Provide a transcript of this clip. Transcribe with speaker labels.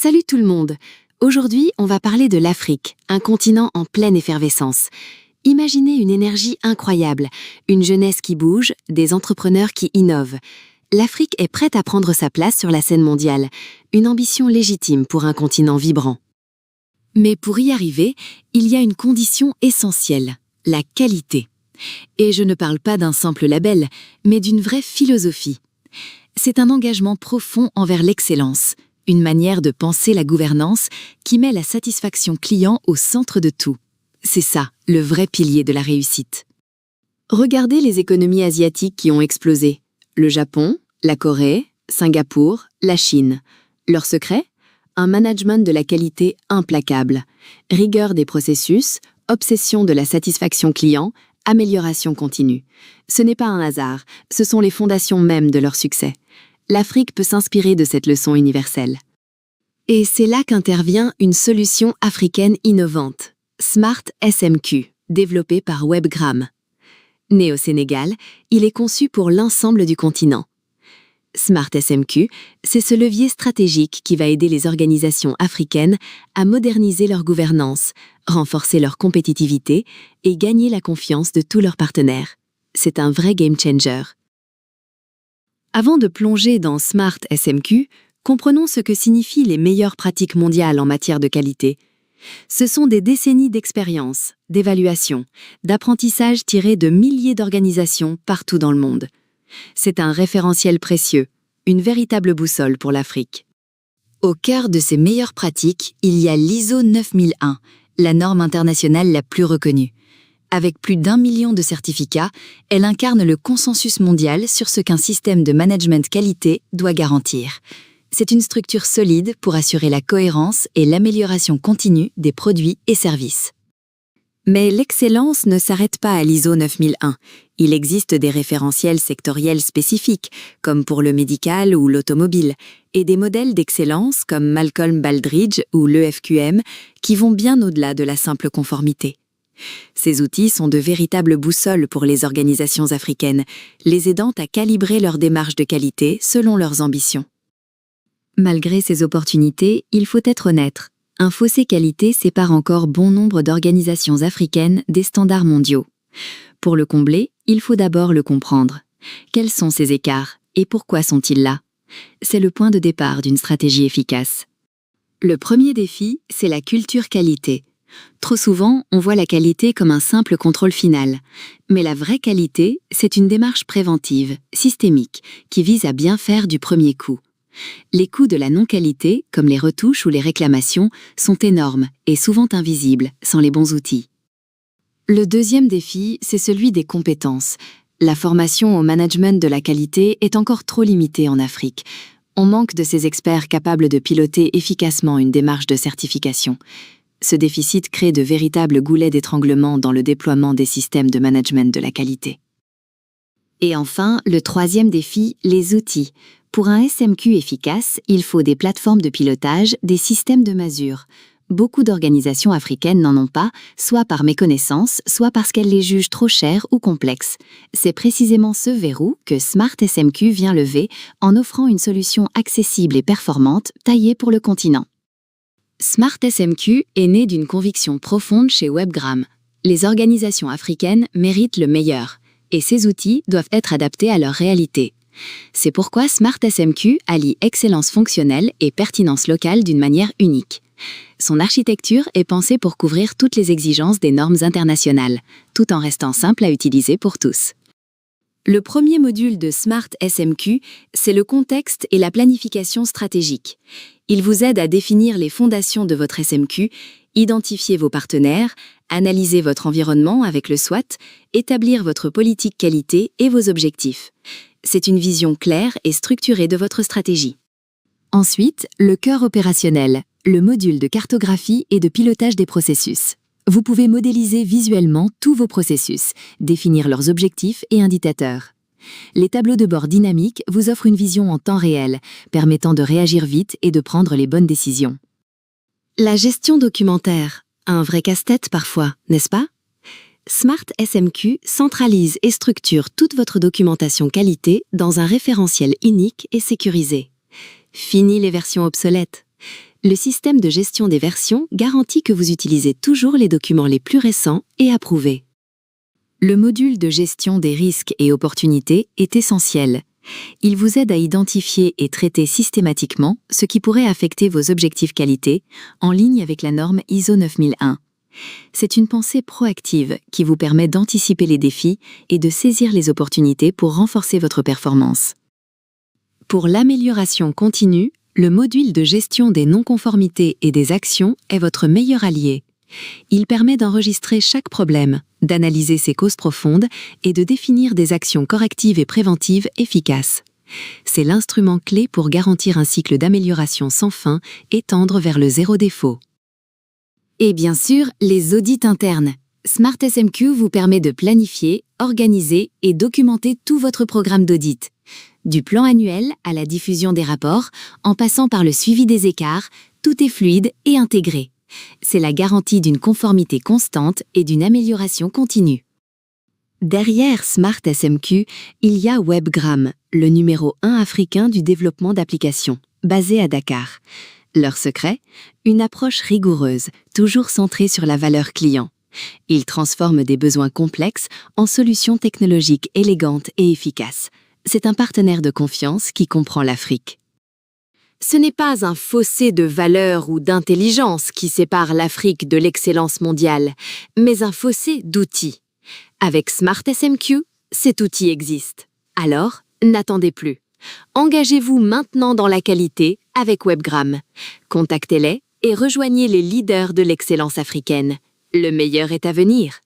Speaker 1: Salut tout le monde! Aujourd'hui, on va parler de l'Afrique, un continent en pleine effervescence. Imaginez une énergie incroyable, une jeunesse qui bouge, des entrepreneurs qui innovent. L'Afrique est prête à prendre sa place sur la scène mondiale, une ambition légitime pour un continent vibrant. Mais pour y arriver, il y a une condition essentielle, la qualité. Et je ne parle pas d'un simple label, mais d'une vraie philosophie. C'est un engagement profond envers l'excellence, une manière de penser la gouvernance qui met la satisfaction client au centre de tout. C'est ça, le vrai pilier de la réussite. Regardez les économies asiatiques qui ont explosé. Le Japon, la Corée, Singapour, la Chine. Leur secret ? Un management de la qualité implacable. Rigueur des processus, obsession de la satisfaction client, amélioration continue. Ce n'est pas un hasard, ce sont les fondations mêmes de leur succès. L'Afrique peut s'inspirer de cette leçon universelle. Et c'est là qu'intervient une solution africaine innovante, Smart SMQ, développée par Webgram. Né au Sénégal, il est conçu pour l'ensemble du continent. Smart SMQ, c'est ce levier stratégique qui va aider les organisations africaines à moderniser leur gouvernance, renforcer leur compétitivité et gagner la confiance de tous leurs partenaires. C'est un vrai game changer. Avant de plonger dans Smart SMQ, comprenons ce que signifient les meilleures pratiques mondiales en matière de qualité. Ce sont des décennies d'expérience, d'évaluation, d'apprentissage tirés de milliers d'organisations partout dans le monde. C'est un référentiel précieux, une véritable boussole pour l'Afrique. Au cœur de ces meilleures pratiques, il y a l'ISO 9001, la norme internationale la plus reconnue. Avec plus d'1 million de certificats, elle incarne le consensus mondial sur ce qu'un système de management qualité doit garantir. C'est une structure solide pour assurer la cohérence et l'amélioration continue des produits et services. Mais l'excellence ne s'arrête pas à l'ISO 9001. Il existe des référentiels sectoriels spécifiques, comme pour le médical ou l'automobile, et des modèles d'excellence comme Malcolm Baldrige ou l'EFQM, qui vont bien au-delà de la simple conformité. Ces outils sont de véritables boussoles pour les organisations africaines, les aidant à calibrer leur démarche de qualité selon leurs ambitions. Malgré ces opportunités, il faut être honnête. Un fossé qualité sépare encore bon nombre d'organisations africaines des standards mondiaux. Pour le combler, il faut d'abord le comprendre. Quels sont ces écarts et pourquoi sont-ils là ? C'est le point de départ d'une stratégie efficace. Le premier défi, c'est la culture qualité. Trop souvent, on voit la qualité comme un simple contrôle final. Mais la vraie qualité, c'est une démarche préventive, systémique, qui vise à bien faire du premier coup. Les coûts de la non-qualité, comme les retouches ou les réclamations, sont énormes et souvent invisibles sans les bons outils. Le deuxième défi, c'est celui des compétences. La formation au management de la qualité est encore trop limitée en Afrique. On manque de ces experts capables de piloter efficacement une démarche de certification. Ce déficit crée de véritables goulets d'étranglement dans le déploiement des systèmes de management de la qualité. Et enfin, le troisième défi, les outils. Pour un SMQ efficace, il faut des plateformes de pilotage, des systèmes de mesure. Beaucoup d'organisations africaines n'en ont pas, soit par méconnaissance, soit parce qu'elles les jugent trop chères ou complexes. C'est précisément ce verrou que Smart SMQ vient lever en offrant une solution accessible et performante, taillée pour le continent. Smart SMQ est né d'une conviction profonde chez Webgram. Les organisations africaines méritent le meilleur, et ces outils doivent être adaptés à leur réalité. C'est pourquoi Smart SMQ allie excellence fonctionnelle et pertinence locale d'une manière unique. Son architecture est pensée pour couvrir toutes les exigences des normes internationales, tout en restant simple à utiliser pour tous. Le premier module de Smart SMQ, c'est le contexte et la planification stratégique. Il vous aide à définir les fondations de votre SMQ, identifier vos partenaires, analyser votre environnement avec le SWOT, établir votre politique qualité et vos objectifs. C'est une vision claire et structurée de votre stratégie. Ensuite, le cœur opérationnel, le module de cartographie et de pilotage des processus. Vous pouvez modéliser visuellement tous vos processus, définir leurs objectifs et indicateurs. Les tableaux de bord dynamiques vous offrent une vision en temps réel, permettant de réagir vite et de prendre les bonnes décisions. La gestion documentaire, un vrai casse-tête parfois, n'est-ce pas ? Smart SMQ centralise et structure toute votre documentation qualité dans un référentiel unique et sécurisé. Fini les versions obsolètes. Le système de gestion des versions garantit que vous utilisez toujours les documents les plus récents et approuvés. Le module de gestion des risques et opportunités est essentiel. Il vous aide à identifier et traiter systématiquement ce qui pourrait affecter vos objectifs qualité en ligne avec la norme ISO 9001. C'est une pensée proactive qui vous permet d'anticiper les défis et de saisir les opportunités pour renforcer votre performance. Pour l'amélioration continue, le module de gestion des non-conformités et des actions est votre meilleur allié. Il permet d'enregistrer chaque problème, d'analyser ses causes profondes et de définir des actions correctives et préventives efficaces. C'est l'instrument clé pour garantir un cycle d'amélioration sans fin et tendre vers le zéro défaut. Et bien sûr, les audits internes. SmartSMQ vous permet de planifier, organiser et documenter tout votre programme d'audit. Du plan annuel à la diffusion des rapports, en passant par le suivi des écarts, tout est fluide et intégré. C'est la garantie d'une conformité constante et d'une amélioration continue. Derrière SmartSMQ, il y a WebGram, le numéro 1 africain du développement d'applications, basé à Dakar. Leur secret ? Une approche rigoureuse, toujours centrée sur la valeur client. Ils transforment des besoins complexes en solutions technologiques élégantes et efficaces. C'est un partenaire de confiance qui comprend l'Afrique. Ce n'est pas un fossé de valeur ou d'intelligence qui sépare l'Afrique de l'excellence mondiale, mais un fossé d'outils. Avec SmartSMQ, cet outil existe. Alors, n'attendez plus. Engagez-vous maintenant dans la qualité avec WebGram. Contactez-les et rejoignez les leaders de l'excellence africaine. Le meilleur est à venir.